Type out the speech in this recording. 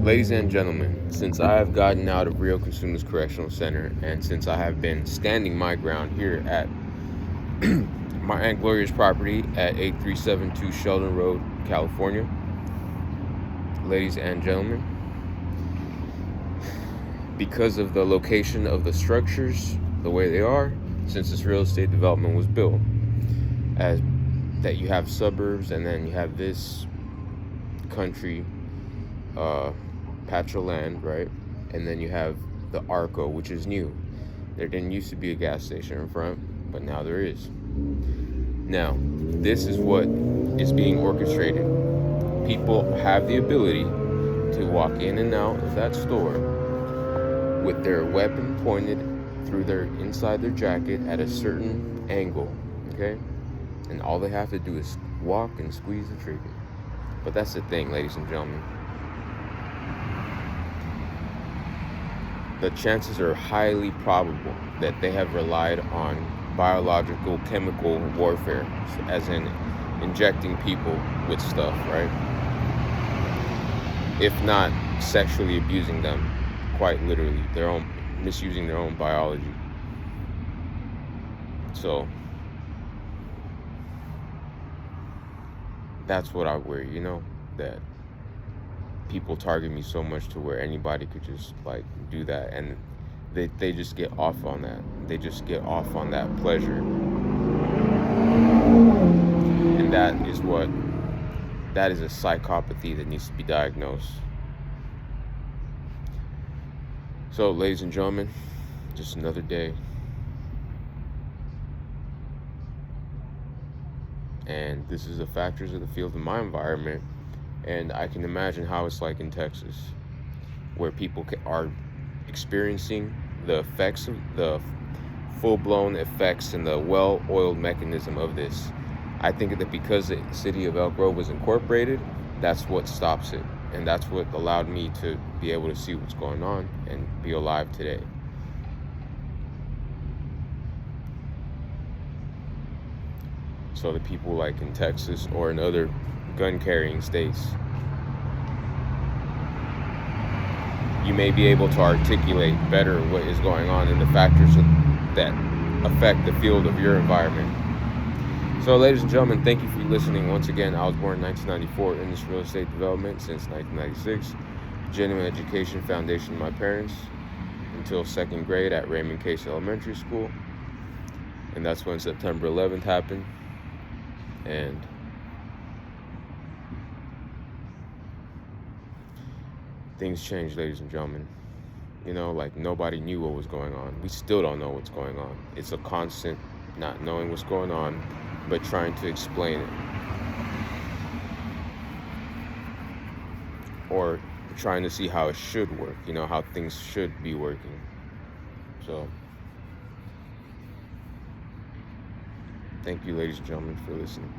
Ladies and gentlemen, since I have gotten out of Rio Consumers Correctional Center and since I have been standing my ground here at my Aunt Gloria's property at 8372 Sheldon Road, California, ladies and gentlemen, because of the location of the structures, the way they are, since this real estate development was built, as that you have suburbs and then you have this country patch of land, right? And then you have the Arco, which is new. There didn't used to be a gas station in front, but now there is. Now, this is what is being orchestrated. People have the ability to walk in and out of that store with their weapon pointed through their inside their jacket at a certain angle, okay? And all they have to do is walk and squeeze the trigger. But that's the thing, ladies and gentlemen. The chances are highly probable that they have relied on biological, chemical warfare, as in injecting people with stuff, right? If not sexually abusing them, quite literally, misusing their own biology. So that's what I worry, that people target me so much to where anybody could just like do that, and they just get off on that. They just get off on that pleasure, and that is a psychopathy that needs to be diagnosed. So, ladies and gentlemen, just another day, and this is the factors of the field of my environment. And I can imagine how it's like in Texas, where people are experiencing the effects of the full-blown effects and the well-oiled mechanism of this. I think that because the city of Elk Grove was incorporated, that's what stops it. And that's what allowed me to be able to see what's going on and be alive today. So the people like in Texas or in other gun-carrying states, you may be able to articulate better what is going on and the factors that affect the field of your environment. So, ladies and gentlemen, thank you for listening. Once again, I was born in 1994 in this real estate development since 1996. Genuine education foundation of my parents until second grade at Raymond Case Elementary School. And that's when September 11th happened. And things changed, ladies and gentlemen. Like nobody knew what was going on. We still don't know what's going on. It's a constant not knowing what's going on, but trying to explain it. Or trying to see how it should work, how things should be working. So, thank you, ladies and gentlemen, for listening.